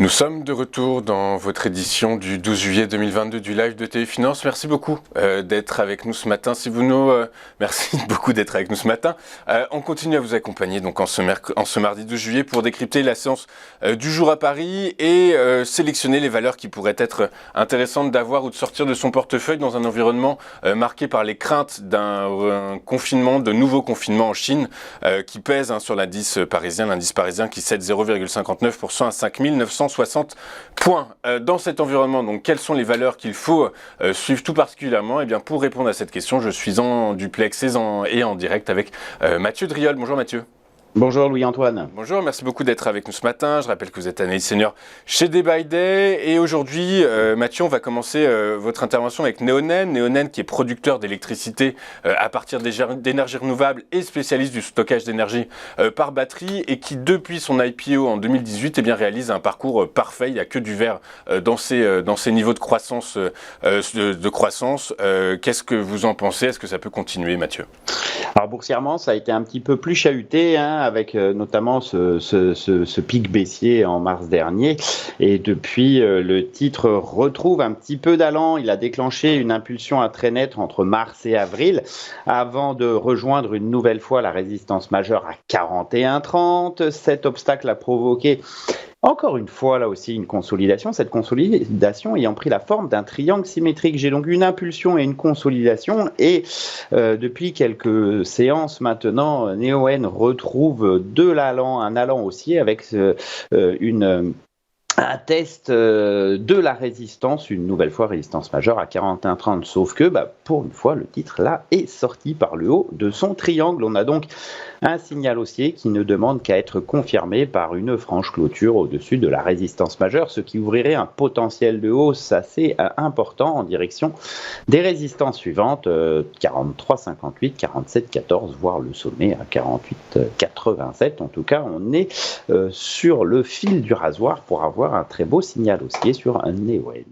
Nous sommes de retour dans votre édition du 12 juillet 2022 du live de Téléfinance. Merci beaucoup d'être avec nous ce matin. Merci beaucoup d'être avec nous ce matin. On continue à vous accompagner donc en ce mardi 12 juillet pour décrypter la séance du jour à Paris et sélectionner les valeurs qui pourraient être intéressantes d'avoir ou de sortir de son portefeuille dans un environnement marqué par les craintes d'un confinement, de nouveaux confinements en Chine qui pèsent sur l'indice parisien qui cède 0,59% à 5960 points. Dans cet environnement, donc, quelles sont les valeurs qu'il faut suivre tout particulièrement? Eh bien, pour répondre à cette question, je suis en duplex et en direct avec Mathieu Driol. Bonjour Mathieu. Bonjour Louis-Antoine. Bonjour, merci beaucoup d'être avec nous ce matin. Je rappelle que vous êtes analyste senior chez Day by Day. Et aujourd'hui, Mathieu, on va commencer votre intervention avec Neonen. Neonen qui est producteur d'électricité à partir d'énergie renouvelable et spécialiste du stockage d'énergie par batterie et qui, depuis son IPO en 2018, réalise un parcours parfait. Il n'y a que du vert dans ses niveaux de croissance. Qu'est-ce que vous en pensez? Est-ce que ça peut continuer, Mathieu? Alors boursièrement, ça a été un petit peu plus chahuté, avec notamment ce pic baissier en mars dernier. Et depuis, le titre retrouve un petit peu d'allant. Il a déclenché une impulsion à très nette entre mars et avril, avant de rejoindre une nouvelle fois la résistance majeure à 41,30. Cet obstacle a provoqué encore une fois, là aussi, une consolidation. Cette consolidation ayant pris la forme d'un triangle symétrique. J'ai donc une impulsion et une consolidation. Et depuis quelques séances maintenant, Neoen retrouve un allant haussier avec un test de la résistance, une nouvelle fois résistance majeure à 41,30. Sauf que, pour une fois, le titre là est sorti par le haut de son triangle. On a donc un signal haussier qui ne demande qu'à être confirmé par une franche clôture au-dessus de la résistance majeure, ce qui ouvrirait un potentiel de hausse assez important en direction des résistances suivantes, 43,58, 47,14, voire le sommet à 48,87. En tout cas, on est sur le fil du rasoir pour avoir un très beau signal haussier sur un Neoen.